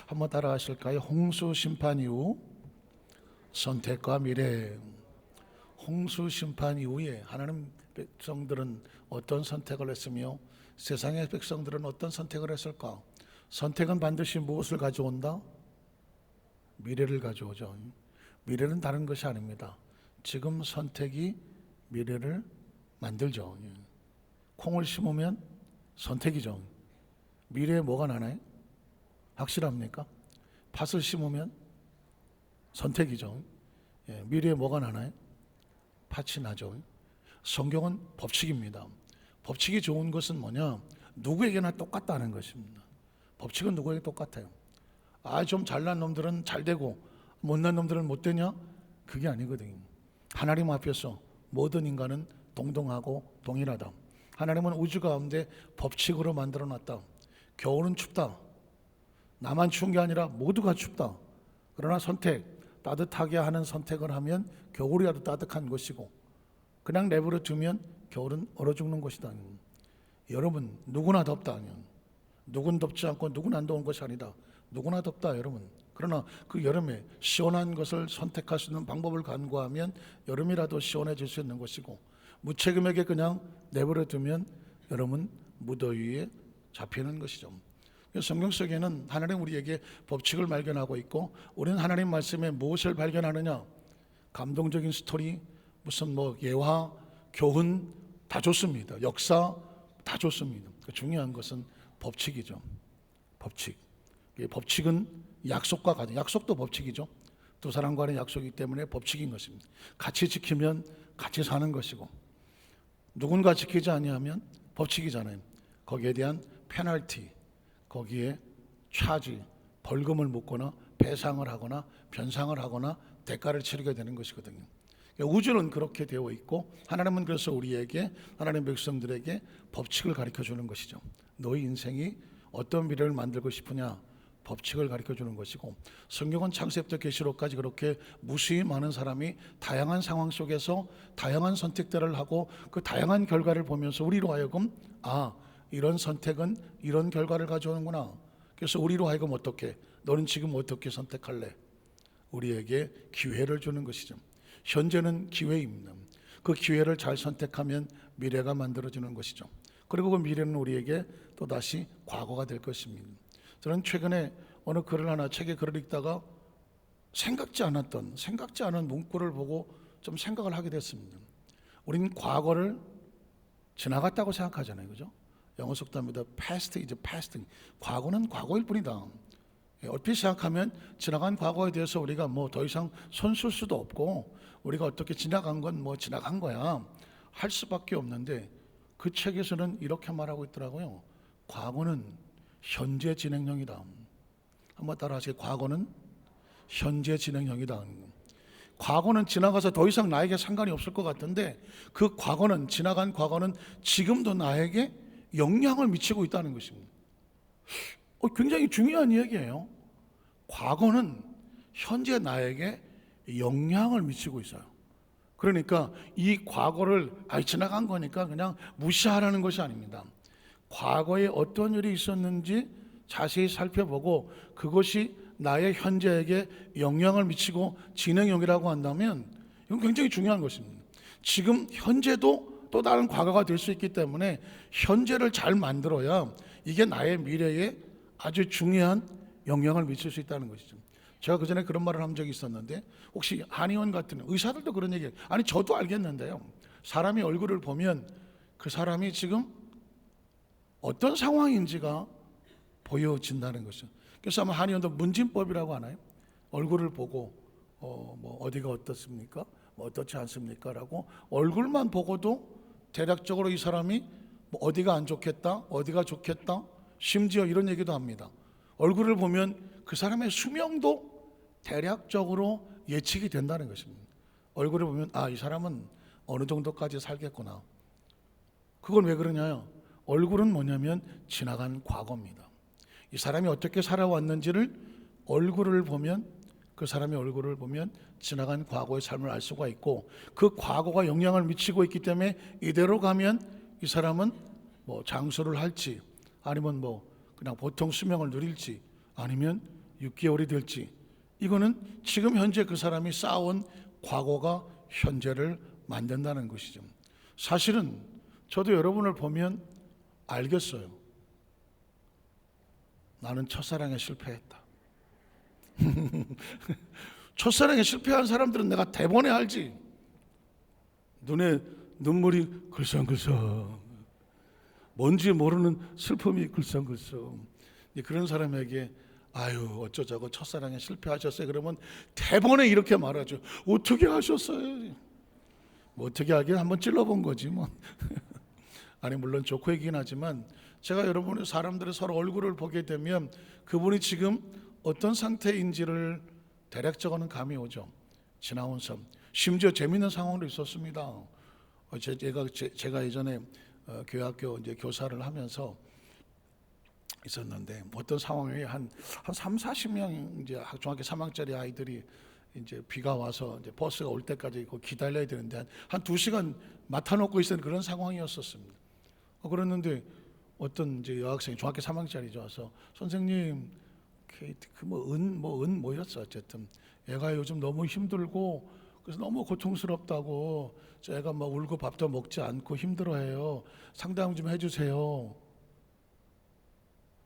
한번 따라 하실까요? 홍수 심판 이후 선택과 미래. 홍수 심판 이후에 하나님 백성들은 어떤 선택을 했으며 세상의 백성들은 어떤 선택을 했을까? 선택은 반드시 무엇을 가져온다? 미래를 가져오죠. 미래는 다른 것이 아닙니다. 지금 선택이 미래를 만들죠. 콩을 심으면 선택이죠. 미래에 뭐가 나나요? 확실합니까? 팥을 심으면 선택이죠. 미래에 뭐가 나나요? 팥이 나죠. 성경은 법칙입니다. 법칙이 좋은 것은 뭐냐? 누구에게나 똑같다는 것입니다. 법칙은 누구에게 똑같아요. 좀 잘난 놈들은 잘 되고 못난 놈들은 못 되냐? 그게 아니거든요. 하나님 앞에서 모든 인간은 동등하고 동일하다. 하나님은 우주 가운데 법칙으로 만들어 놨다. 겨울은 춥다. 나만 추운 게 아니라 모두가 춥다. 그러나 따뜻하게 하는 선택을 하면 겨울이라도 따뜻한 것이고, 그냥 내버려 두면 겨울은 얼어 죽는 것이다. 여러분, 누구나 덥다. 누군 덥지 않고 누군 안 더운 것이 아니다. 누구나 덥다, 여러분. 그러나 그 여름에 시원한 것을 선택할 수 있는 방법을 간구하면 여름이라도 시원해질 수 있는 것이고, 무책임하게 그냥 내버려 두면 여러분 무더위에 잡히는 것이죠. 성경 속에는 하나님 우리에게 법칙을 발견하고 있고, 우리는 하나님 말씀에 무엇을 발견하느냐? 감동적인 스토리, 무슨 예화, 교훈 다 좋습니다. 역사 다 좋습니다. 중요한 것은 법칙이죠. 법칙. 법칙은 약속과 같은, 약속도 법칙이죠. 두 사람 간의 약속이기 때문에 법칙인 것입니다. 같이 지키면 같이 사는 것이고, 누군가 지키지 아니하면 법칙이잖아요. 거기에 대한 페널티, 거기에 차지, 벌금을 묻거나 배상을 하거나 변상을 하거나 대가를 치르게 되는 것이거든요. 우주는 그렇게 되어 있고, 하나님은 그래서 우리에게, 하나님 백성들에게 법칙을 가르쳐 주는 것이죠. 너희 인생이 어떤 미래를 만들고 싶으냐? 법칙을 가르쳐 주는 것이고, 성경은 창세부터 계시록까지 그렇게 무수히 많은 사람이 다양한 상황 속에서 다양한 선택들을 하고 그 다양한 결과를 보면서 우리로 하여금 이런 선택은 이런 결과를 가져오는구나. 그래서 우리로 하여금 어떻게, 너는 지금 어떻게 선택할래? 우리에게 기회를 주는 것이죠. 현재는 기회입니다. 그 기회를 잘 선택하면 미래가 만들어지는 것이죠. 그리고 그 미래는 우리에게 또다시 과거가 될 것입니다. 저는 최근에 어느 책에 글을 읽다가 생각지 않은 문구를 보고 좀 생각을 하게 됐습니다. 우리는 과거를 지나갔다고 생각하잖아요, 그죠? 영어 속담입니다. Past is past. 과거는 과거일 뿐이다. 얼핏 생각하면 지나간 과거에 대해서 우리가 더 이상 손쓸 수도 없고, 우리가 어떻게 지나간 건 지나간 거야 할 수밖에 없는데, 그 책에서는 이렇게 말하고 있더라고요. 과거는 현재 진행형이다. 한번 따라 하세요. 과거는 현재 진행형이다. 과거는 지나가서 더 이상 나에게 상관이 없을 것 같은데, 그 과거는, 지나간 과거는 지금도 나에게 영향을 미치고 있다는 것입니다. 굉장히 중요한 이야기예요. 과거는 현재 나에게 영향을 미치고 있어요. 그러니까 이 과거를 지나간 거니까 그냥 무시하라는 것이 아닙니다. 과거에 어떤 일이 있었는지 자세히 살펴보고 그것이 나의 현재에게 영향을 미치고 진행형이라고 한다면 이건 굉장히 중요한 것입니다. 지금 현재도 또 다른 과거가 될 수 있기 때문에 현재를 잘 만들어야 이게 나의 미래에 아주 중요한 영향을 미칠 수 있다는 것이죠. 제가 그전에 그런 말을 한 적이 있었는데, 혹시 한의원 같은 의사들도 그런 얘기해요. 저도 알겠는데요, 사람이 얼굴을 보면 그 사람이 지금 어떤 상황인지가 보여진다는 것이죠. 그래서 아마 한의원도 문진법이라고 하나요? 얼굴을 보고 어디가 어떻습니까? 어떻지 않습니까? 라고 얼굴만 보고도 대략적으로 이 사람이 어디가 안 좋겠다, 어디가 좋겠다, 심지어 이런 얘기도 합니다. 얼굴을 보면 그 사람의 수명도 대략적으로 예측이 된다는 것입니다. 얼굴을 보면 이 사람은 어느 정도까지 살겠구나. 그건 왜 그러냐요? 얼굴은 뭐냐면 지나간 과거입니다. 이 사람이 어떻게 살아왔는지를 얼굴을 보면, 그 사람의 얼굴을 보면 지나간 과거의 삶을 알 수가 있고, 그 과거가 영향을 미치고 있기 때문에 이대로 가면 이 사람은 장수를 할지, 아니면 그냥 보통 수명을 누릴지, 아니면 6개월이 될지, 이거는 지금 현재 그 사람이 쌓아온 과거가 현재를 만든다는 것이죠. 사실은 저도 여러분을 보면 알겠어요. 나는 첫사랑에 실패했다. 첫사랑에 실패한 사람들은 내가 대번에 알지. 눈에 눈물이 글썽글썽, 뭔지 모르는 슬픔이 글썽글썽. 그런 사람에게 아유 어쩌자고 첫사랑에 실패하셨어요 그러면 대번에 이렇게 말하죠. 어떻게 하셨어요? 뭐 어떻게 하긴 한번 찔러본 거지 뭐. 아니 물론 좋고 얘기긴 하지만 제가 여러분의 사람들의 서로 얼굴을 보게 되면 그분이 지금 어떤 상태인지를 대략적으로는 감이 오죠. 지나온 삶, 심지어 재미있는 상황도 있었습니다. 제가 예전에 교회학교 이제 교사를 하면서 있었는데 어떤 상황에 한 3, 40명 이제 중학교 3학년짜리 아이들이 이제 비가 와서 이제 버스가 올 때까지 기다려야 되는데 한 2시간 맡아놓고 있었던 그런 상황이었었습니다. 그랬는데 어떤 이제 여학생이 중학교 3학년짜리죠 와서 선생님 뭐였어 어쨌든 애가 요즘 너무 힘들고 그래서 너무 고통스럽다고 애가 막 울고 밥도 먹지 않고 힘들어해요. 상담 좀 해주세요.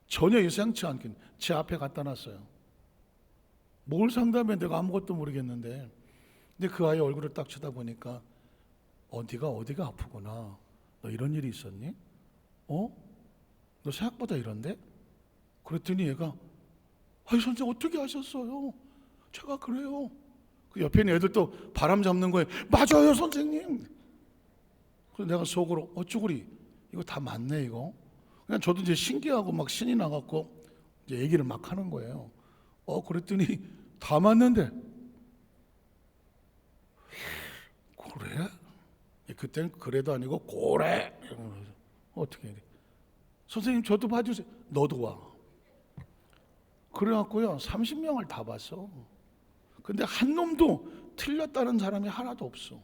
전혀 예상치 않게 제 앞에 갖다 놨어요. 뭘 상담해 내가 아무것도 모르겠는데. 근데 그 아이 얼굴을 딱 쳐다보니까 네가 어디가 아프구나. 너 이런 일이 있었니? 너 생각보다 이런데? 그랬더니 얘가 아니 선생님 어떻게 하셨어요? 제가 그래요. 그 옆에 있는 애들 또 바람 잡는 거예요. 맞아요 선생님. 그래서 내가 속으로 쭈구리 이거 다 맞네 이거. 그냥 저도 이제 신기하고 막 신이 나갖고 이제 얘기를 막 하는 거예요. 그랬더니 다 맞는데. 그래? 그때는 그래도 아니고 고래. 어떻게 해? 선생님 저도 봐주세요. 너도 와. 그래갖고요 30명을 다 봤어. 근데 한 놈도 틀렸다는 사람이 하나도 없어.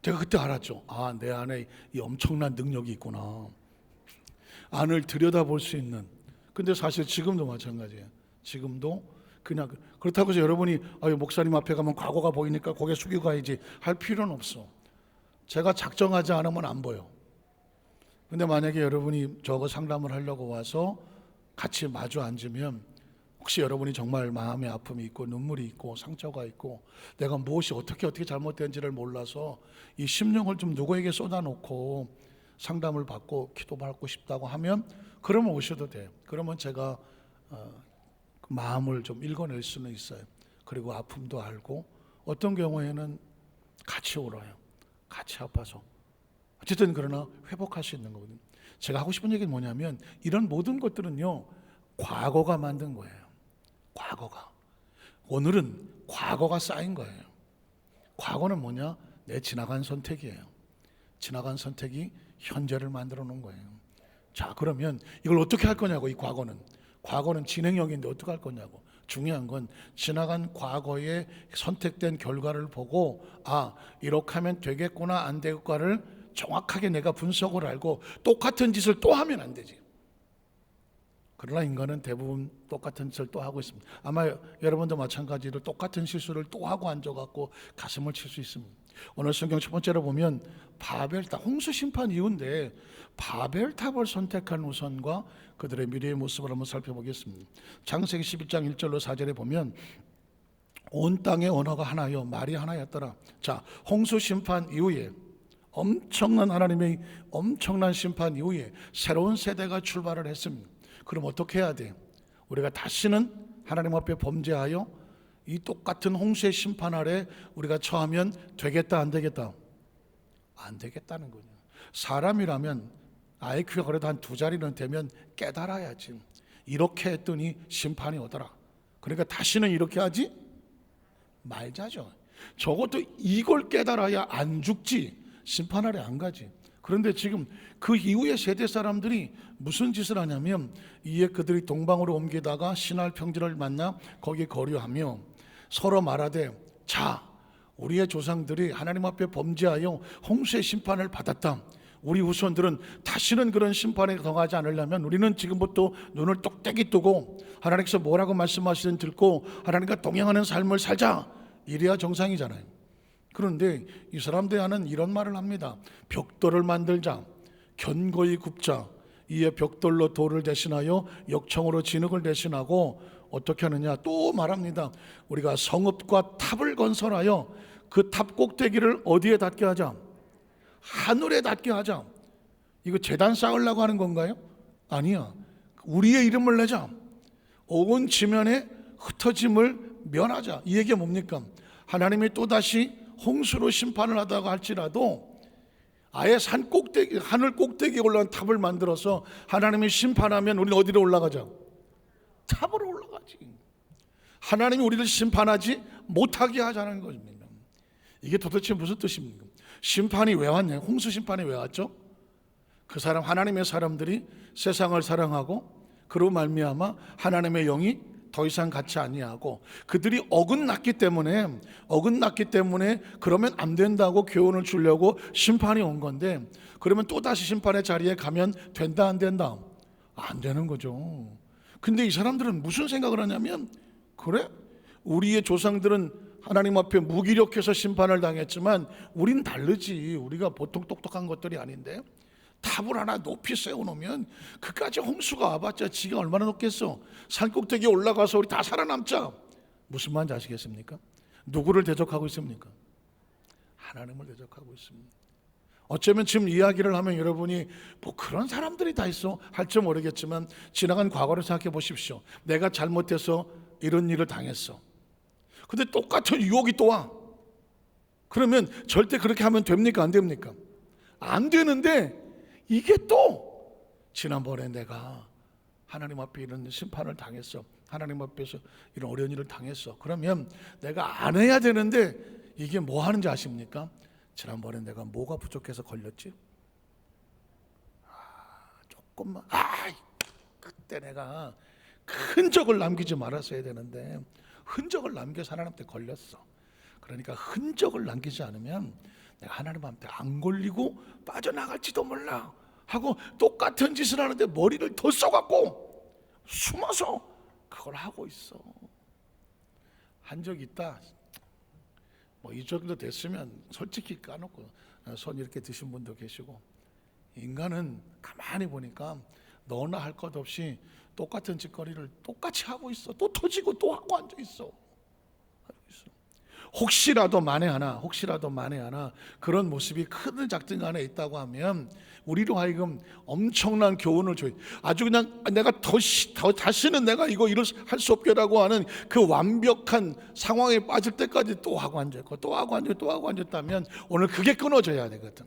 제가 그때 알았죠. 내 안에 이 엄청난 능력이 있구나. 안을 들여다볼 수 있는. 근데 사실 지금도 마찬가지예요. 지금도 그냥 그렇다고 해서 여러분이 목사님 앞에 가면 과거가 보이니까 고개 숙이고 가야지 할 필요는 없어. 제가 작정하지 않으면 안 보여. 근데 만약에 여러분이 저거 상담을 하려고 와서 같이 마주 앉으면 혹시 여러분이 정말 마음의 아픔이 있고 눈물이 있고 상처가 있고 내가 무엇이 어떻게 잘못된지를 몰라서 이 심령을 좀 누구에게 쏟아놓고 상담을 받고 기도받고 싶다고 하면 그러면 오셔도 돼요. 그러면 제가 그 마음을 좀 읽어낼 수는 있어요. 그리고 아픔도 알고 어떤 경우에는 같이 울어요. 같이 아파서 어쨌든 그러나 회복할 수 있는 거거든요. 제가 하고 싶은 얘기는 뭐냐면 이런 모든 것들은요 과거가 만든 거예요. 과거가. 오늘은 과거가 쌓인 거예요. 과거는 뭐냐? 내 지나간 선택이에요. 지나간 선택이 현재를 만들어 놓은 거예요. 자 그러면 이걸 어떻게 할 거냐고. 이 과거는 진행형인데 어떻게 할 거냐고. 중요한 건 지나간 과거에 선택된 결과를 보고 이렇게 하면 되겠구나 안 되겠구나를 정확하게 내가 분석을 알고 똑같은 짓을 또 하면 안 되지. 그러나 인간은 대부분 똑같은 짓을 또 하고 있습니다. 아마 여러분도 마찬가지로 똑같은 실수를 또 하고 앉아갖고 가슴을 칠 수 있습니다. 오늘 성경 첫 번째로 보면 바벨탑, 홍수 심판 이후인데 바벨탑을 선택한 우선과 그들의 미래의 모습을 한번 살펴보겠습니다. 창세기 11장 1절로 4절에 보면 온 땅의 언어가 하나요 말이 하나였더라. 자, 홍수 심판 이후에 엄청난 하나님의 엄청난 심판 이후에 새로운 세대가 출발을 했습니다. 그럼 어떻게 해야 돼? 우리가 다시는 하나님 앞에 범죄하여 이 똑같은 홍수의 심판 아래 우리가 처하면 되겠다 안 되겠다? 안 되겠다는 거죠. 사람이라면 IQ가 그래도 한 2자리는 되면 깨달아야지. 이렇게 했더니 심판이 오더라. 그러니까 다시는 이렇게 하지 말자죠. 적어도 이걸 깨달아야 안 죽지 심판 아래 안 가지. 그런데 지금 그 이후의 세대 사람들이 무슨 짓을 하냐면 이에 그들이 동방으로 옮기다가 신할 평지를 만나 거기 거류하며 서로 말하되 자 우리의 조상들이 하나님 앞에 범죄하여 홍수의 심판을 받았다. 우리 후손들은 다시는 그런 심판에 당하지 않으려면 우리는 지금부터 눈을 똑똑히 뜨고 하나님께서 뭐라고 말씀하시든 듣고 하나님과 동행하는 삶을 살자. 이래야 정상이잖아요. 그런데 이 사람들이 하는 이런 말을 합니다. 벽돌을 만들자, 견고히 굽자. 이에 벽돌로 돌을 대신하여 역청으로 진흙을 대신하고 어떻게 하느냐 또 말합니다. 우리가 성읍과 탑을 건설하여 그 탑 꼭대기를 어디에 닿게 하자? 하늘에 닿게 하자. 이거 제단 쌓으려고 하는 건가요? 아니야. 우리의 이름을 내자. 온 지면에 흩어짐을 면하자. 이 얘기가 뭡니까? 하나님이 또다시 홍수로 심판을 하다가 할지라도 아예 산 꼭대기, 하늘 꼭대기에 올라간 탑을 만들어서 하나님이 심판하면 우리는 어디로 올라가자? 탑으로 올라가지. 하나님이 우리를 심판하지 못하게 하자는 것입니다. 이게 도대체 무슨 뜻입니까? 심판이 왜 왔냐? 홍수 심판이 왜 왔죠? 그 사람, 하나님의 사람들이 세상을 사랑하고 그로 말미암아 하나님의 영이 더 이상 같이 아니하고 그들이 어긋났기 때문에 그러면 안 된다고 교훈을 주려고 심판이 온 건데, 그러면 또다시 심판의 자리에 가면 된다 안 된다? 안 되는 거죠. 근데 이 사람들은 무슨 생각을 하냐면, 그래? 우리의 조상들은 하나님 앞에 무기력해서 심판을 당했지만 우린 다르지. 우리가 보통 똑똑한 것들이 아닌데 탑을 하나 높이 세워놓으면 그까지 홍수가 와봤자 지가 얼마나 높겠어. 산꼭대기에 올라가서 우리 다 살아남자. 무슨 말인지 아시겠습니까? 누구를 대적하고 있습니까? 하나님을 대적하고 있습니다. 어쩌면 지금 이야기를 하면 여러분이 뭐 그런 사람들이 다 있어 할지 모르겠지만 지나간 과거를 생각해 보십시오. 내가 잘못해서 이런 일을 당했어. 근데 똑같은 유혹이 또 와. 그러면 절대 그렇게 하면 됩니까? 안 됩니까? 안 되는데 이게 또 지난번에 내가 하나님 앞에 이런 심판을 당했어. 하나님 앞에서 이런 어려운 일을 당했어. 그러면 내가 안 해야 되는데 이게 뭐 하는지 아십니까? 지난번에 내가 뭐가 부족해서 걸렸지? 조금만 그때 내가 흔적을 남기지 말았어야 되는데 흔적을 남겨서 하나님한테 걸렸어. 그러니까 흔적을 남기지 않으면 내가 하나님한테 안 걸리고 빠져나갈지도 몰라 하고 똑같은 짓을 하는데 머리를 더 써갖고 숨어서 그걸 하고 있어. 한 적 있다. 뭐 이 정도 됐으면 솔직히 까놓고 손 이렇게 드신 분도 계시고, 인간은 가만히 보니까 너나 할 것 없이 똑같은 짓거리를 똑같이 하고 있어. 또 터지고 또 하고 앉아 있어. 혹시라도 만에 하나 그런 모습이 크든 작든 간에 있다고 하면 우리로 하여금 엄청난 교훈을 줘요. 아주 그냥 내가 다시는 내가 이거 할 수 없게라고 하는 그 완벽한 상황에 빠질 때까지 또 하고 앉았고 또 하고 앉았다면 오늘 그게 끊어져야 되거든.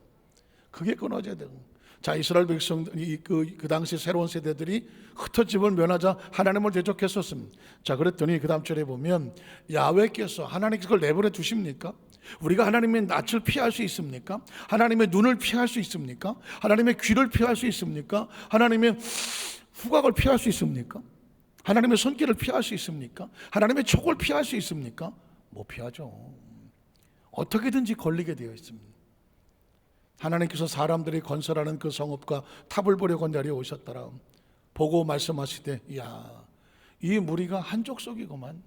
그게 끊어져야 되고. 자, 이스라엘 백성 그 당시 새로운 세대들이 흩어짐을 면하자 하나님을 대적했었습니다. 자, 그랬더니 그 다음 절에 보면 야훼께서, 하나님께서 그걸 내버려 두십니까? 우리가 하나님의 낯을 피할 수 있습니까? 하나님의 눈을 피할 수 있습니까? 하나님의 귀를 피할 수 있습니까? 하나님의 후각을 피할 수 있습니까? 하나님의 손길을 피할 수 있습니까? 하나님의 촉을 피할 수 있습니까? 못 피하죠. 어떻게든지 걸리게 되어 있습니다. 하나님께서 사람들이 건설하는 그 성읍과 탑을 보려고 내려오셨더라. 보고 말씀하시되, 이야, 이 무리가 한족 속이구만.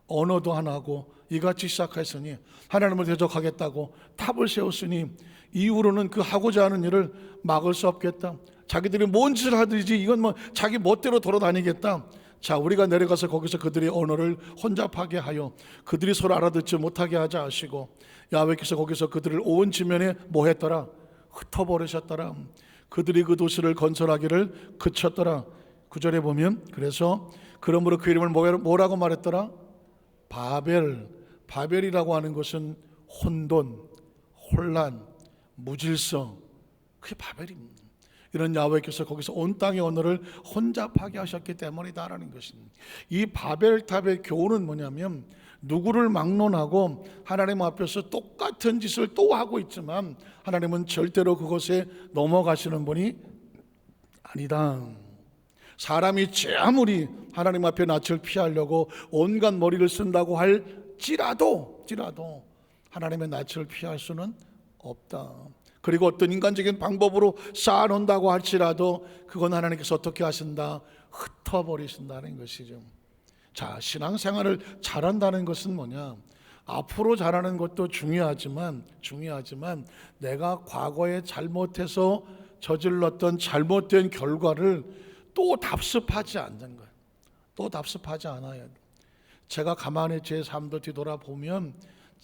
언어도 하나고 이같이 시작했으니 하나님을 대적하겠다고 탑을 세웠으니 이후로는 그 하고자 하는 일을 막을 수 없겠다. 자기들이 뭔 짓을 하든지 이건 뭐 자기 멋대로 돌아다니겠다. 자, 우리가 내려가서 거기서 그들의 언어를 혼잡하게 하여 그들이 서로 알아듣지 못하게 하자 하시고, 야훼께서 거기서 그들을 온 지면에 뭐 했더라? 흩어버리셨더라. 그들이 그 도시를 건설하기를 그쳤더라. 9절에 보면, 그래서 그러므로 그 이름을 뭐라고 말했더라? 바벨이라고 하는 것은 혼돈, 혼란, 무질서, 그게 바벨입니다. 이런 야훼께서 거기서 온 땅의 언어를 혼잡하게 하셨기 때문이다라는 것입니다. 이 바벨탑의 교훈은 뭐냐면, 누구를 막론하고 하나님 앞에서 똑같은 짓을 또 하고 있지만 하나님은 절대로 그것에 넘어가시는 분이 아니다. 사람이 아무리 하나님 앞에 낯을 피하려고 온갖 머리를 쓴다고 할지라도 하나님의 낯을 피할 수는 없다. 그리고 어떤 인간적인 방법으로 쌓아놓는다고 할지라도 그건 하나님께서 어떻게 하신다? 흩어버리신다는 것이죠. 자, 신앙생활을 잘한다는 것은 뭐냐? 앞으로 잘하는 것도 중요하지만 내가 과거에 잘못해서 저질렀던 잘못된 결과를 또 답습하지 않는 거예요. 또 답습하지 않아야 돼요. 제가 가만히 제 삶도 뒤돌아보면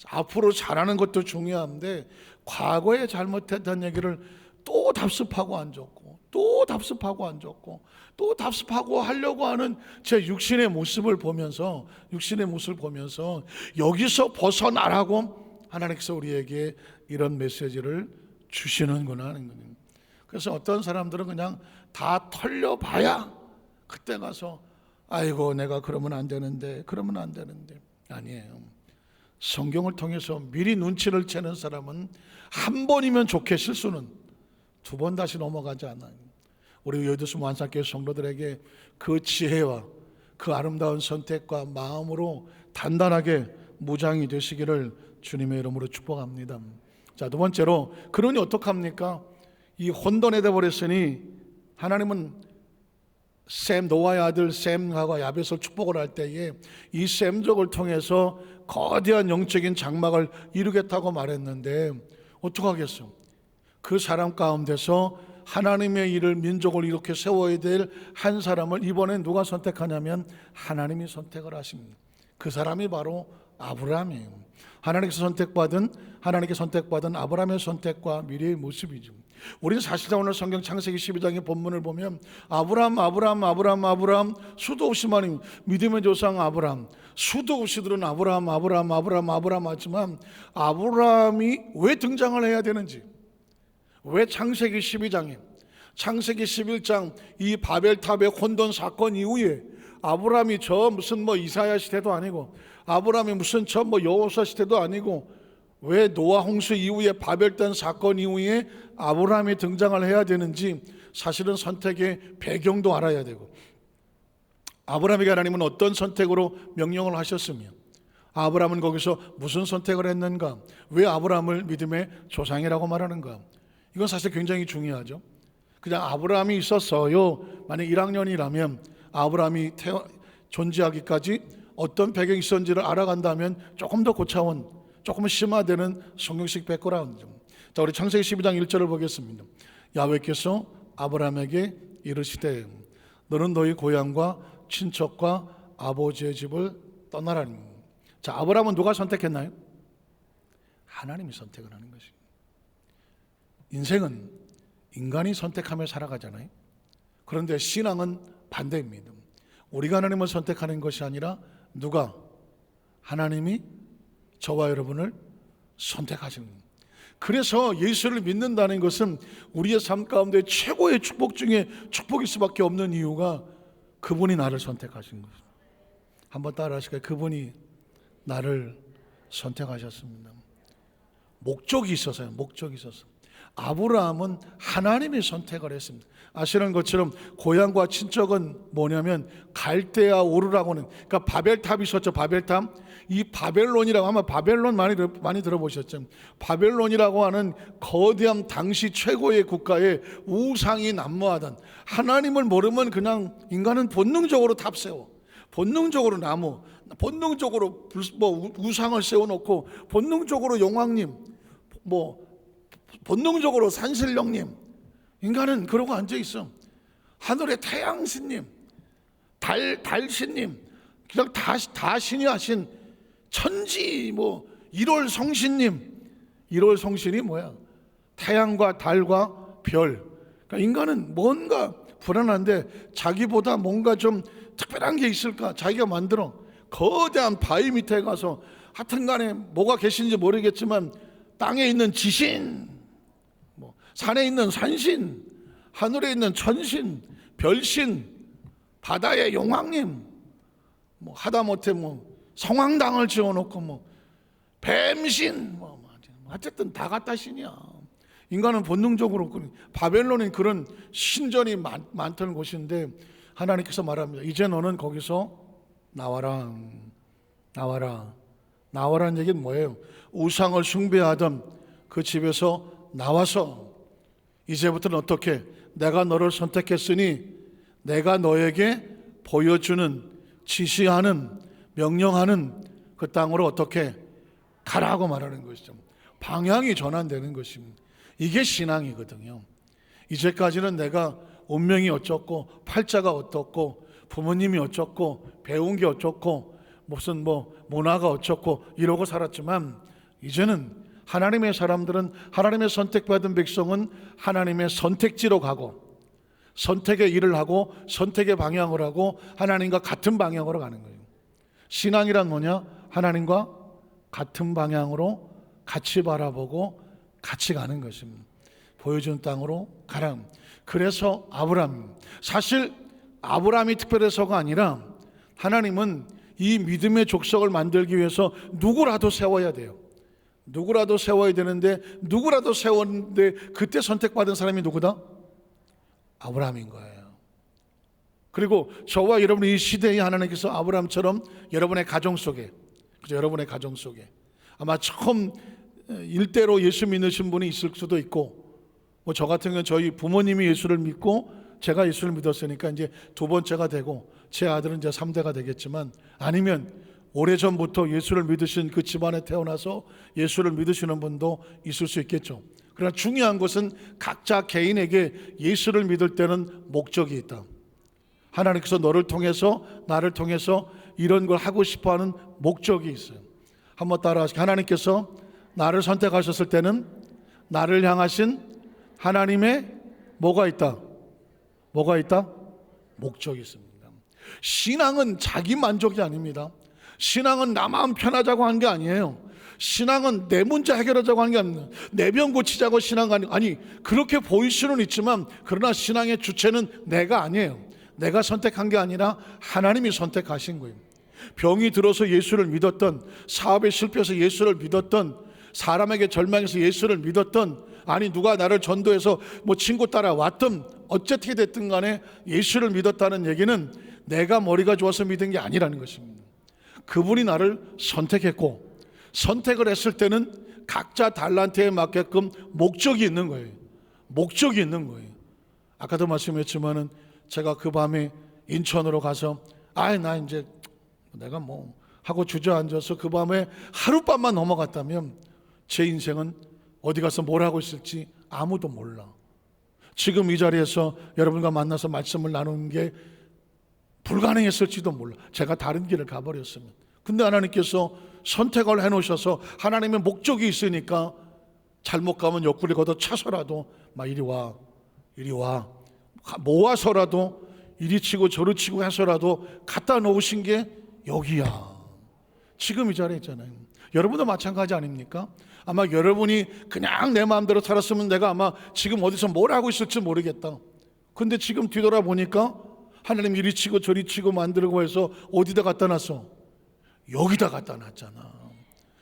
앞으로 잘하는 것도 중요한데 과거에 잘못했던 얘기를 또 답습하고 앉았고 또 답습하고 앉았고 또 답습하고 하려고 하는 제 육신의 모습을 보면서 여기서 벗어나라고 하나님께서 우리에게 이런 메시지를 주시는구나 하는 거예요. 그래서 어떤 사람들은 그냥 다 털려봐야 그때 가서 아이고 내가 그러면 안 되는데 아니에요. 성경을 통해서 미리 눈치를 채는 사람은 한 번이면 좋게 실수는 두 번 다시 넘어가지 않아요. 우리 여의도수 만삭교회 성도들에게 그 지혜와 그 아름다운 선택과 마음으로 단단하게 무장이 되시기를 주님의 이름으로 축복합니다. 자, 두 번째로 그러니 어떡합니까? 이 혼돈이 되어버렸으니 하나님은 노아의 아들 셈과 야벳을 축복을 할 때에 이 셈족을 통해서 거대한 영적인 장막을 이루겠다고 말했는데 어떡하겠어? 그 사람 가운데서 하나님의 일을 민족을 이렇게 세워야 될 한 사람을 이번에 누가 선택하냐면 하나님이 선택을 하십니다. 그 사람이 바로 아브라함이에요. 하나님께 선택받은 아브라함의 선택과 미래의 모습이죠. 우리는 사실상 오늘 성경 창세기 12장의 본문을 보면 아브라함 수도 없이 많은 믿음의 조상 아브라함, 수도 없이 들은 아브라함 하지만 아브라함이 왜 등장을 해야 되는지, 왜 창세기 12장에 창세기 11장 이 바벨탑의 혼돈 사건 이후에 아브라함이 무슨 이사야 시대도 아니고 아브라함이 무슨 여호수아 시대도 아니고 왜 노아 홍수 이후에 바벨탑 사건 이후에 아브라함이 등장을 해야 되는지 사실은 선택의 배경도 알아야 되고 아브라함에게 하나님은 어떤 선택으로 명령을 하셨으며 아브라함은 거기서 무슨 선택을 했는가, 왜 아브라함을 믿음의 조상이라고 말하는가, 이건 사실 굉장히 중요하죠. 그냥 아브라함이 있었어요. 만약 1학년이라면 아브라함이 존재하기까지 어떤 배경이 있었는지를 알아간다면 조금 더 고차원, 조금 심화되는 성경식 백그라운드. 자, 우리 창세기 12장 1절을 보겠습니다. 야훼께서 아브라함에게 이르시되 너는 너희 고향과 친척과 아버지의 집을 떠나라니. 자, 아브라함은 누가 선택했나요? 하나님이 선택을 하는 것입니다. 인생은 인간이 선택하며 살아가잖아요. 그런데 신앙은 반대입니다. 우리가 하나님을 선택하는 것이 아니라 누가? 하나님이 저와 여러분을 선택하시는 겁니다. 그래서 예수를 믿는다는 것은 우리의 삶 가운데 최고의 축복 중에 축복일 수밖에 없는 이유가 그분이 나를 선택하신 것입니다. 한번 따라 하실까요? 그분이 나를 선택하셨습니다. 목적이 있어서요. 아브라함은 하나님이 선택을 했습니다. 아시는 것처럼 고향과 친척은 뭐냐면 갈대아 우르라고 하는, 그러니까 바벨탑이 있었죠. 바벨탑. 이 바벨론이라고 하면 바벨론 많이 들어보셨죠. 바벨론이라고 하는 거대한 당시 최고의 국가에 우상이 난무하던, 하나님을 모르면 그냥 인간은 본능적으로 탑 세워, 본능적으로 나무, 본능적으로 우상을 세워놓고 본능적으로 용왕님, 본능적으로 산신령님, 인간은 그러고 앉아있어. 하늘의 태양신님, 달신님, 그냥 다 신이 하신 천지, 1월 성신님. 1월 성신이 뭐야? 태양과 달과 별. 그러니까 인간은 뭔가 불안한데 자기보다 뭔가 좀 특별한 게 있을까? 자기가 만들어 거대한 바위 밑에 가서 하여튼간에 뭐가 계신지 모르겠지만 땅에 있는 지신, 산에 있는 산신, 하늘에 있는 천신, 별신, 바다의 용왕님, 하다못해 성황당을 지어놓고 뱀신, 어쨌든 다 갖다 신이야. 인간은 본능적으로, 바벨론은 그런 신전이 많던 곳인데 하나님께서 말합니다. 이제 너는 거기서 나와라. 나와라는 얘기는 뭐예요? 우상을 숭배하던 그 집에서 나와서 이제부터는 어떻게 내가 너를 선택했으니 내가 너에게 보여주는, 지시하는, 명령하는 그 땅으로 어떻게 가라고 말하는 것이죠. 방향이 전환되는 것입니다. 이게 신앙이거든요. 이제까지는 내가 운명이 어쩌고 팔자가 어떻고 부모님이 어쩌고 배운 게 어쩌고 무슨 문화가 어쩌고 이러고 살았지만, 이제는 하나님의 사람들은, 하나님의 선택받은 백성은 하나님의 선택지로 가고 선택의 일을 하고 선택의 방향을 하고 하나님과 같은 방향으로 가는 거예요. 신앙이란 뭐냐? 하나님과 같은 방향으로 같이 바라보고 같이 가는 것입니다. 보여준 땅으로 가라. 그래서 아브라함, 사실 아브라함이 특별해서가 아니라 하나님은 이 믿음의 족속을 만들기 위해서 누구라도 세워야 돼요. 누구라도 세워야 되는데, 누구라도 세웠는데 그때 선택받은 사람이 누구다? 아브라함인 거예요. 그리고 저와 여러분, 이 시대에 하나님께서 아브라함처럼 여러분의 가정 속에, 여러분의 가정 속에 아마 처음 일대로 예수 믿으신 분이 있을 수도 있고, 저 같은 경우는 저희 부모님이 예수를 믿고 제가 예수를 믿었으니까 이제 두 번째가 되고, 제 아들은 이제 3대가 되겠지만, 아니면 오래전부터 예수를 믿으신 그 집안에 태어나서 예수를 믿으시는 분도 있을 수 있겠죠. 그러나 중요한 것은 각자 개인에게 예수를 믿을 때는 목적이 있다. 하나님께서 너를 통해서, 나를 통해서 이런 걸 하고 싶어하는 목적이 있어요. 한번 따라하시죠. 하나님께서 나를 선택하셨을 때는 나를 향하신 하나님의 뭐가 있다? 뭐가 있다? 목적이 있습니다. 신앙은 자기 만족이 아닙니다. 신앙은 나만 편하자고 한 게 아니에요. 신앙은 내 문제 해결하자고 하는 게 아닙니다. 내 병 고치자고 신앙이 아니, 그렇게 보일 수는 있지만, 그러나 신앙의 주체는 내가 아니에요. 내가 선택한 게 아니라 하나님이 선택하신 거예요. 병이 들어서 예수를 믿었던, 사업에 실패해서 예수를 믿었던, 사람에게 절망해서 예수를 믿었던, 아니 누가 나를 전도해서 친구 따라왔든 어쨌게 됐든 간에 예수를 믿었다는 얘기는 내가 머리가 좋아서 믿은 게 아니라는 것입니다. 그분이 나를 선택했고, 선택을 했을 때는 각자 달란트에 맞게끔 목적이 있는 거예요. 목적이 있는 거예요. 아까도 말씀했지만은 제가 그 밤에 인천으로 가서 나 이제 내가 하고 주저앉아서 그 밤에 하룻밤만 넘어갔다면 제 인생은 어디 가서 뭘 하고 있을지 아무도 몰라. 지금 이 자리에서 여러분과 만나서 말씀을 나누는 게 불가능했을지도 몰라. 제가 다른 길을 가버렸으면. 근데 하나님께서 선택을 해놓으셔서 하나님의 목적이 있으니까 잘못 가면 옆구리 걷어 차서라도 이리 와, 이리 와, 모아서라도 이리 치고 저리 치고 해서라도 갖다 놓으신 게 여기야. 지금 이 자리에 있잖아요. 여러분도 마찬가지 아닙니까? 아마 여러분이 그냥 내 마음대로 살았으면 내가 아마 지금 어디서 뭘 하고 있을지 모르겠다. 근데 지금 뒤돌아보니까 하나님 이리 치고 저리 치고 만들고 해서 어디다 갖다 놨어? 여기다 갖다 놨잖아.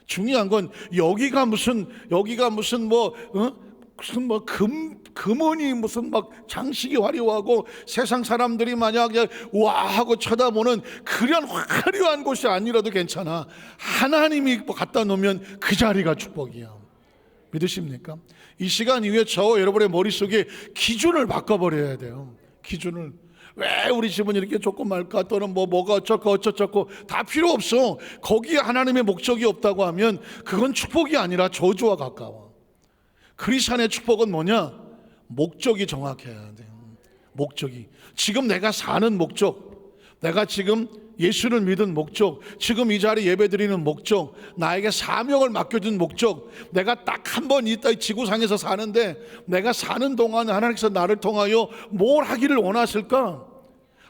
중요한 건 여기가 무슨 금은이 무슨 장식이 화려하고 세상 사람들이 만약에 와 하고 쳐다보는 그런 화려한 곳이 아니라도 괜찮아. 하나님이 갖다 놓으면 그 자리가 축복이야. 믿으십니까? 이 시간 이후에 저와 여러분의 머릿속에 기준을 바꿔버려야 돼요. 기준을. 왜 우리 집은 이렇게 조그말까? 또는 뭐가 어쩌고 다 필요 없어. 거기에 하나님의 목적이 없다고 하면 그건 축복이 아니라 저주와 가까워. 크리스찬의 축복은 뭐냐? 목적이 정확해야 돼요. 목적이. 지금 내가 사는 목적, 내가 지금 예수를 믿은 목적, 지금 이 자리에 예배드리는 목적, 나에게 사명을 맡겨준 목적, 내가 딱 한 번 이 지구상에서 사는데 내가 사는 동안 하나님께서 나를 통하여 뭘 하기를 원하실까?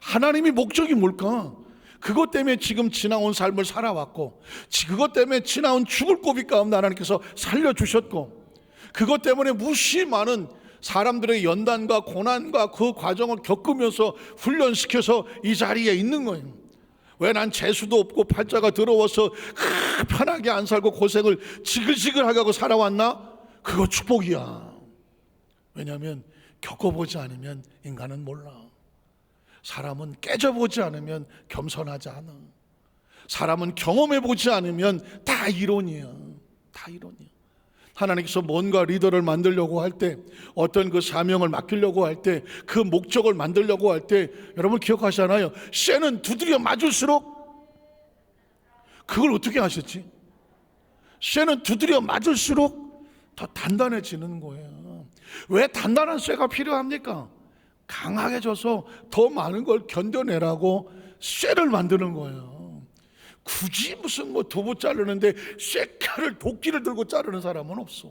하나님이 목적이 뭘까? 그것 때문에 지금 지나온 삶을 살아왔고, 그것 때문에 지나온 죽을 고비 가운데 하나님께서 살려주셨고, 그것 때문에 무시 많은 사람들의 연단과 고난과 그 과정을 겪으면서 훈련시켜서 이 자리에 있는 거예요. 왜 난 재수도 없고 팔자가 더러워서 편하게 안 살고 고생을 지글지글하게 하고 살아왔나? 그거 축복이야. 왜냐하면 겪어보지 않으면 인간은 몰라. 사람은 깨져보지 않으면 겸손하지 않아. 사람은 경험해보지 않으면 다 이론이야. 다 이론이야. 하나님께서 뭔가 리더를 만들려고 할 때, 어떤 그 사명을 맡기려고 할 때, 그 목적을 만들려고 할 때, 여러분 기억하시잖아요. 쇠는 두드려 맞을수록, 그걸 어떻게 하셨지? 쇠는 두드려 맞을수록 더 단단해지는 거예요. 왜 단단한 쇠가 필요합니까? 강하게 져서 더 많은 걸 견뎌내라고 쇠를 만드는 거예요. 굳이 무슨 뭐 두부 자르는데 쇠칼을 도끼를 들고 자르는 사람은 없어.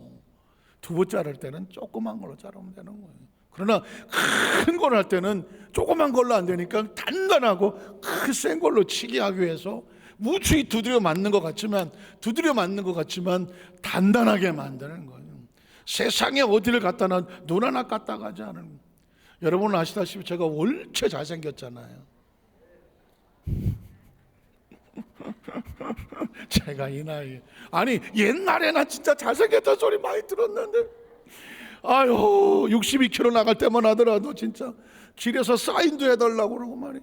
두부 자를 때는 조그만 걸로 자르면 되는 거예요. 그러나 큰 걸 할 때는 조그만 걸로 안 되니까 단단하고 큰 센 걸로 치기 하기 위해서 무추히 두드려 맞는 것 같지만 단단하게 만드는 거예요. 세상에 어디를 갖다 놔 눈 하나 까딱 하지 않은. 여러분 아시다시피 제가 원체 잘생겼잖아요. 제가 이 나이에, 아니 옛날에 나 진짜 잘생겼다는 소리 많이 들었는데, 아유 62km 나갈 때만 하더라도 진짜 길에서 사인도 해달라고 그러고 말이에요.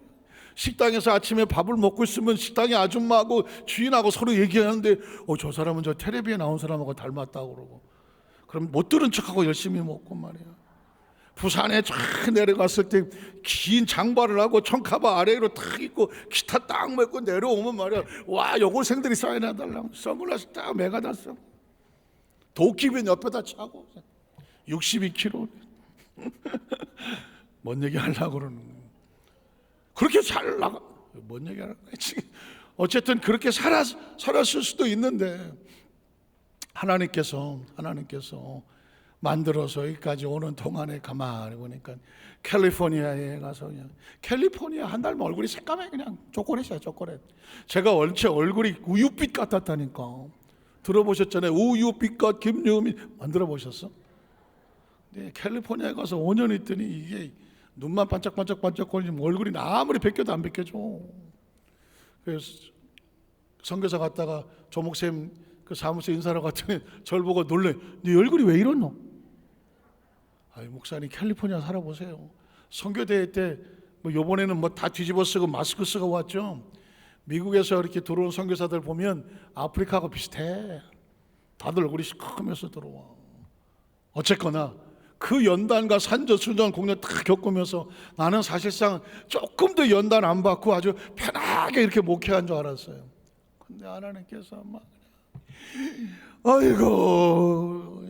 식당에서 아침에 밥을 먹고 있으면 식당의 아줌마하고 주인하고 서로 얘기하는데, 저 사람은 저 텔레비에 나온 사람하고 닮았다고 그러고, 그럼 못 들은 척하고 열심히 먹고 말이에요. 부산에 쫙 내려갔을 때 긴 장발을 하고 청카바 아래로 탁 입고 기타 딱 메고 내려오면 말이야, 와 여고생들이 사인해달라고 선글라스 딱 매가다 써, 도끼빈 옆에다 차고 62kg. 뭔 얘기 하려고 그러는 거야. 그렇게 잘 나가, 뭔 얘기 하는 거야 지금. 어쨌든 그렇게 살았을 수도 있는데, 하나님께서 만들어서 여기까지 오는 동안에 가만히 보니까 캘리포니아에 가서, 그냥 캘리포니아 한 달만 얼굴이 새까매, 그냥 초콜릿이야 초콜릿. 제가 원체 얼굴이 우유빛 같았다니까. 들어보셨잖아요. 우유빛과 김유미 안 들어보셨어? 네, 캘리포니아에 가서 5년 있더니 이게 눈만 반짝반짝거리면 얼굴이 아무리 벗겨도 안 벗겨져. 그래서 선교사 갔다가 조목쌤 그 사무소 인사하러 갔더니 저를 보고 놀래. 네 얼굴이 왜 이러노? 아이 목사님 캘리포니아 살아보세요. 선교대회 때 뭐 요번에는 뭐 다 뒤집어 쓰고 마스크 쓰고 왔죠. 미국에서 이렇게 들어온 선교사들 보면 아프리카하고 비슷해. 다들 얼굴이 시커면서 들어와. 어쨌거나 그 연단과 산전수전 공연 다 겪으면서 나는 사실상 조금 더 연단 안 받고 아주 편하게 이렇게 목회한 줄 알았어요. 근데 하나님께서 막 아이고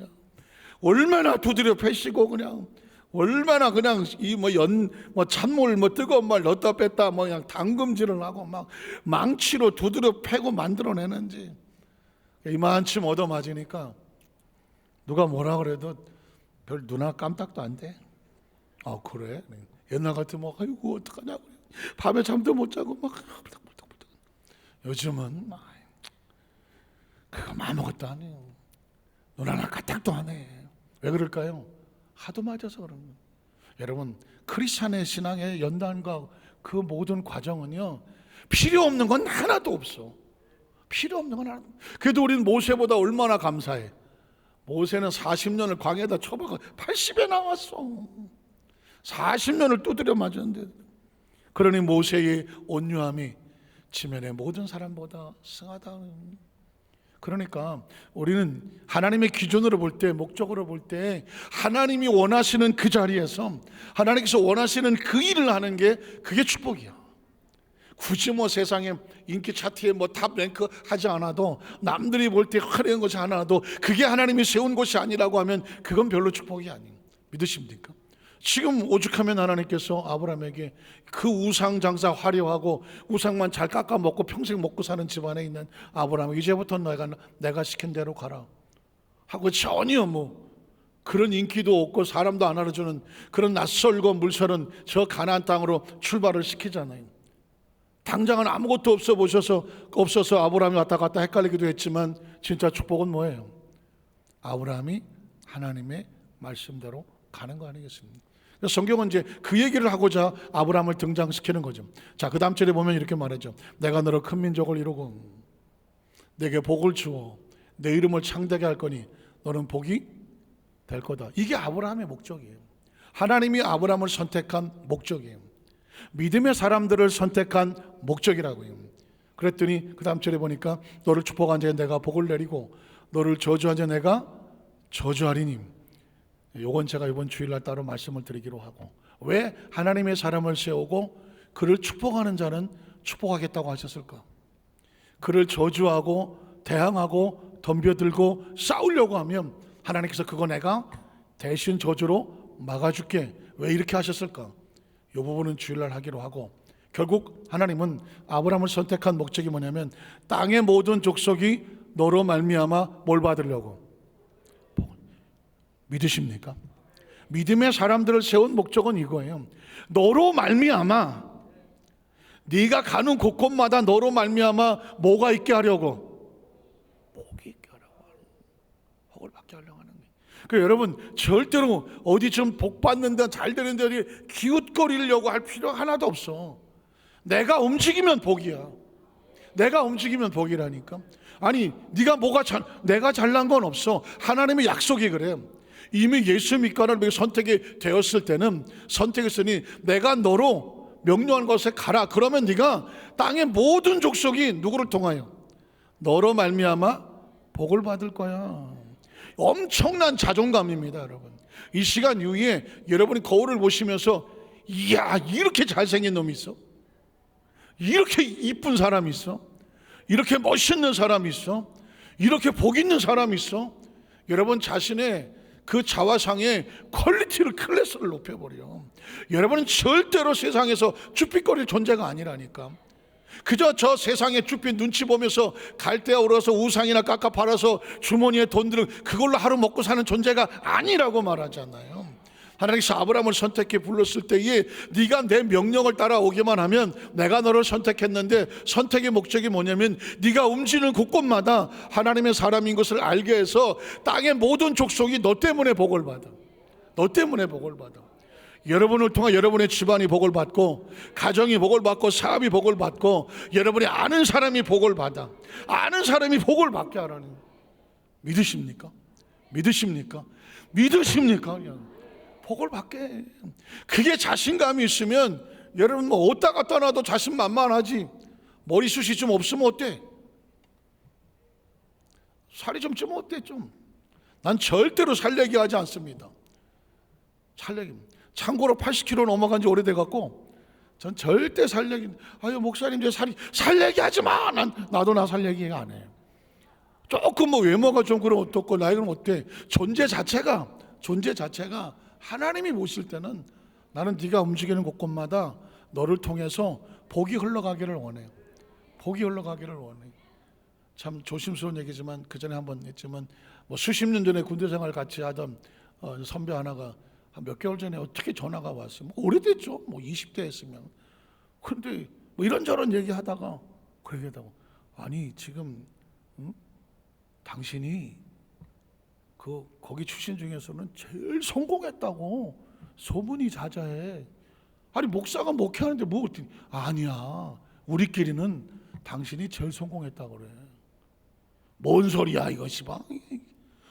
얼마나 두드려 패시고, 그냥 얼마나 그냥 이 뭐 찬물 뭐 뜨거운 말 넣었다 뺐다 뭐 그냥 담금질을 하고 막 망치로 두드려 패고 만들어내는지. 이만큼 얻어맞으니까 누가 뭐라 그래도 별 눈알 깜짝도 안 돼. 아 그래? 옛날 같으면 아이고 어떡하냐고 밤에 잠도 못 자고 막. 요즘은 막 그거 아무것도 안 해요. 눈 하나 까딱도 안 해. 왜 그럴까요? 하도 맞아서 그런 거예요. 여러분 크리스찬의 신앙의 연단과 그 모든 과정은요, 필요 없는 건 하나도 없어. 필요 없는 건 하나도. 그래도 우리는 모세보다 얼마나 감사해. 모세는 40년을 광야에다 쳐박아 80에 나왔어. 40년을 두드려 맞았는데. 그러니 모세의 온유함이 지면의 모든 사람보다 승하다. 그러니까 우리는 하나님의 기준으로 볼 때, 목적으로 볼 때 하나님이 원하시는 그 자리에서 하나님께서 원하시는 그 일을 하는 게 그게 축복이야. 굳이 뭐 세상에 인기 차트에 뭐 탑 랭크 하지 않아도, 남들이 볼 때 화려한 것이 않아도 그게 하나님이 세운 것이 아니라고 하면 그건 별로 축복이 아니에요. 믿으십니까? 지금 오죽하면 하나님께서 아브라함에게 그 우상 장사 화려하고 우상만 잘 깎아 먹고 평생 먹고 사는 집안에 있는 아브라함, 이제부터 내가 시킨 대로 가라 하고 전혀 뭐 그런 인기도 없고 사람도 안 알아주는 그런 낯설고 물서는 저 가나안 땅으로 출발을 시키잖아요. 당장은 아무것도 없어서 아브라함이 왔다 갔다 헷갈리기도 했지만 진짜 축복은 뭐예요? 아브라함이 하나님의 말씀대로 가는 거 아니겠습니까? 성경은 이제 그 얘기를 하고자 아브라함을 등장시키는 거죠. 자, 그 다음 절에 보면 이렇게 말하죠. 내가 너를 큰 민족을 이루고 내게 복을 주어 내 이름을 창대하게 할 거니 너는 복이 될 거다. 이게 아브라함의 목적이에요. 하나님이 아브라함을 선택한 목적이에요. 믿음의 사람들을 선택한 목적이라고요. 그랬더니 그 다음 절에 보니까 너를 축복한 자에 내가 복을 내리고 너를 저주한 자에 내가 저주하리님, 요건 제가 이번 주일날 따로 말씀을 드리기로 하고, 왜 하나님의 사람을 세우고 그를 축복하는 자는 축복하겠다고 하셨을까? 그를 저주하고 대항하고 덤벼들고 싸우려고 하면 하나님께서 그거 내가 대신 저주로 막아줄게, 왜 이렇게 하셨을까? 이 부분은 주일날 하기로 하고, 결국 하나님은 아브라함을 선택한 목적이 뭐냐면 땅의 모든 족속이 너로 말미암아 뭘 받으려고? 믿으십니까? 믿음의 사람들을 세운 목적은 이거예요. 너로 말미암아, 네가 가는 곳곳마다 너로 말미암아 뭐가 있게 하려고? 복이 있게 하려고 하는, 복을 받게 하려고 하는 거예요. 그러니까 여러분, 절대로 어디 좀 복 받는 데, 잘 되는 데 어디 기웃거리려고 할 필요 하나도 없어. 내가 움직이면 복이야. 내가 움직이면 복이라니까. 아니, 네가 내가 잘난 건 없어. 하나님의 약속이 그래. 이미 예수 믿고를 선택이 되었을 때는, 선택했으니 내가 너로 명령한 것에 가라. 그러면 네가 땅의 모든 족속이 누구를 통하여? 너로 말미암아 복을 받을 거야. 엄청난 자존감입니다, 여러분. 이 시간 이후에 여러분이 거울을 보시면서, 이야, 이렇게 잘생긴 놈이 있어? 이렇게 이쁜 사람이 있어? 이렇게 멋있는 사람이 있어? 이렇게 복 있는 사람이 있어? 여러분 자신의 그 자화상의 퀄리티를, 클래스를 높여버려. 여러분은 절대로 세상에서 쭈삣거릴 존재가 아니라니까. 그저 저 세상에 쭈삣 눈치 보면서 갈대아 오르서 우상이나 깎아 팔아서 주머니에 돈 들은 그걸로 하루 먹고 사는 존재가 아니라고 말하잖아요. 하나님께서 아브라함을 선택해 불렀을 때에 네가 내 명령을 따라오기만 하면 내가 너를 선택했는데, 선택의 목적이 뭐냐면 네가 움직이는 곳곳마다 하나님의 사람인 것을 알게 해서 땅의 모든 족속이 너 때문에 복을 받아. 너 때문에 복을 받아. 여러분을 통해 여러분의 집안이 복을 받고, 가정이 복을 받고, 사업이 복을 받고, 여러분이 아는 사람이 복을 받아. 아는 사람이 복을 받게 하라는. 믿으십니까? 믿으십니까? 믿으십니까? 복을 받게. 그게 자신감이 있으면 여러분 뭐 어디다 갖다 놔도 자신만만하지. 머리숱이 좀 없으면 어때? 살이 좀 찌면 어때? 좀. 난 절대로 살려기 하지 않습니다. 살려기. 참고로 80kg 넘어간 지 오래돼 갖고 전 절대 살려기. 아유 목사님 이제 살려기 하지 마. 나도 나 살려기 안 해. 조금 뭐 외모가 좀 그럼 어떻고 나이 그럼 어때? 존재 자체가 하나님이 보실 때는 나는 네가 움직이는 곳곳마다 너를 통해서 복이 흘러가기를 원해요. 복이 흘러가기를 원해요. 참 조심스러운 얘기지만 그 전에 한번 했지만 뭐 수십 년 전에 군대 생활 같이 하던 선배 하나가 한 몇 개월 전에 어떻게 전화가 왔어요. 뭐 오래됐죠. 뭐 20대 했으면. 그런데 뭐 이런저런 얘기하다가 그러겠다고. 아니 지금 당신이 거기 출신 중에서는 제일 성공했다고 소문이 자자해. 아니 목사가 목회하는데 뭐 어떻게? 아니야. 우리끼리는 당신이 제일 성공했다고 그래. 뭔 소리야 이것이 봐.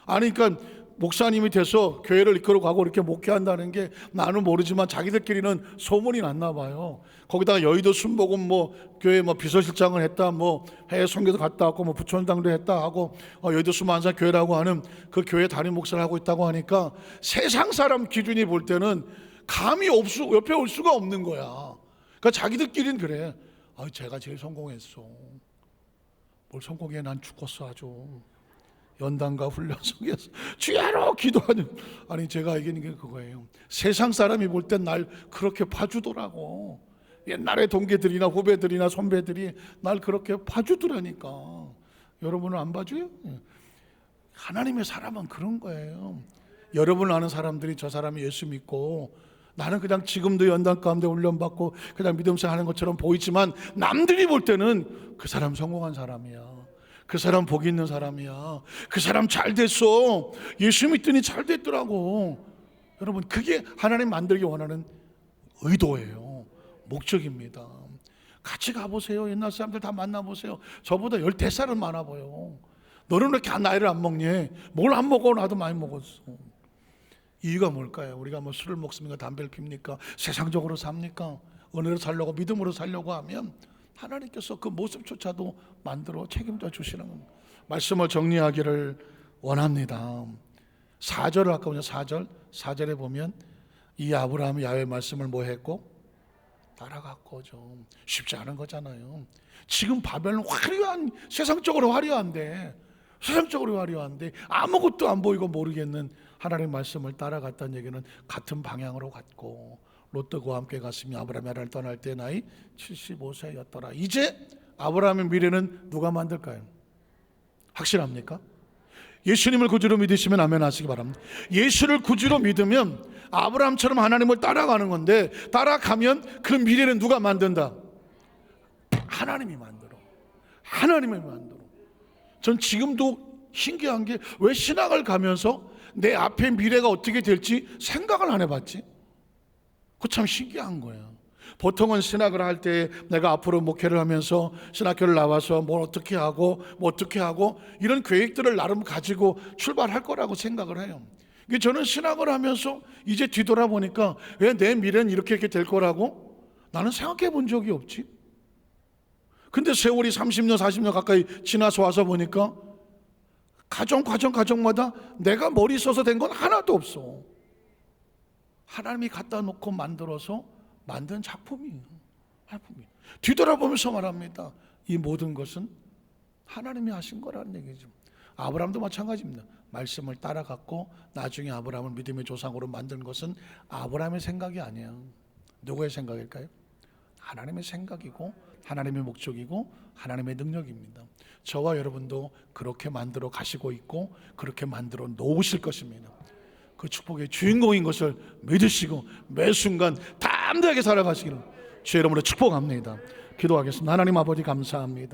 아니 그러니까 목사님이 돼서 교회를 이끌어가고 이렇게 목회한다는 게 나는 모르지만 자기들끼리는 소문이 났나 봐요. 거기다가 여의도 순복음 뭐 교회 뭐 비서실장을 했다, 뭐 해외 선교도 갔다 왔고 뭐 부촌장도 했다 하고 여의도 수만사 교회라고 하는 그 교회 담임 목사를 하고 있다고 하니까 세상 사람 기준이 볼 때는 감이 옆에 올 수가 없는 거야. 그러니까 자기들끼리는 그래. 제가 제일 성공했어. 뭘 성공해? 난 죽었어 아주. 연단과 훈련 속에서 주야로 기도하는. 아니 제가 알기는 게 그거예요. 세상 사람이 볼 땐 날 그렇게 봐주더라고. 옛날에 동기들이나 후배들이나 선배들이 날 그렇게 봐주더라니까. 여러분은 안 봐줘요? 하나님의 사람은 그런 거예요. 여러분을 아는 사람들이 저 사람이 예수 믿고 나는 그냥 지금도 연단 가운데 훈련받고 그냥 믿음생활 하는 것처럼 보이지만 남들이 볼 때는 그 사람 성공한 사람이야. 그 사람 복 있는 사람이야. 그 사람 잘 됐어. 예수 믿더니 잘 됐더라고. 여러분 그게 하나님 만들기 원하는 의도예요. 목적입니다. 같이 가보세요. 옛날 사람들 다 만나보세요. 저보다 15살은 많아 보여. 너는 왜 이렇게 나이를 안 먹니? 뭘 안 먹어? 나도 많이 먹었어. 이유가 뭘까요? 우리가 뭐 술을 먹습니까? 담배를 핍니까? 세상적으로 삽니까? 은혜로 살려고 믿음으로 살려고 하면 하나님께서 그 모습조차도 만들어 책임져 주시는 말씀을 정리하기를 원합니다. 4절을 아까 보면 4절에 보면 이 아브라함이 야훼 말씀을 뭐 했고? 따라갔고. 좀 쉽지 않은 거잖아요. 지금 바벨론 화려한, 세상적으로 화려한데 아무것도 안 보이고 모르겠는 하나님의 말씀을 따라갔다는 얘기는 같은 방향으로 갔고, 롯도 함께 갔으며 아브라함이 하란을 떠날 때 나이 75세였더라. 이제 아브라함의 미래는 누가 만들까요? 확실합니까? 예수님을 구주로 믿으시면 아멘 하시기 바랍니다. 예수를 구주로 믿으면 아브라함처럼 하나님을 따라가는 건데, 따라가면 그 미래는 누가 만든다? 하나님이 만들어. 전 지금도 신기한 게, 왜 신학을 가면서 내 앞에 미래가 어떻게 될지 생각을 안 해봤지? 그거 참 신기한 거예요. 보통은 신학을 할 때 내가 앞으로 목회를 하면서 신학교를 나와서 뭘 어떻게 하고 이런 계획들을 나름 가지고 출발할 거라고 생각을 해요. 저는 신학을 하면서 이제 뒤돌아보니까 왜 내 미래는 이렇게 될 거라고 나는 생각해 본 적이 없지. 근데 세월이 30년 40년 가까이 지나서 와서 보니까 가정마다 내가 머리 써서 된 건 하나도 없어. 하나님이 갖다 놓고 만들어서 만든 작품이에요. 뒤돌아보면서 말합니다. 이 모든 것은 하나님이 하신 거라는 얘기죠. 아브라함도 마찬가지입니다. 말씀을 따라갔고 나중에 아브라함을 믿음의 조상으로 만든 것은 아브라함의 생각이 아니에요. 누구의 생각일까요? 하나님의 생각이고 하나님의 목적이고 하나님의 능력입니다. 저와 여러분도 그렇게 만들어 가시고 있고 그렇게 만들어 놓으실 것입니다. 그 축복의 주인공인 것을 믿으시고 매 순간 담대하게 살아가시기를 주의 이름으로 축복합니다. 기도하겠습니다. 하나님 아버지 감사합니다.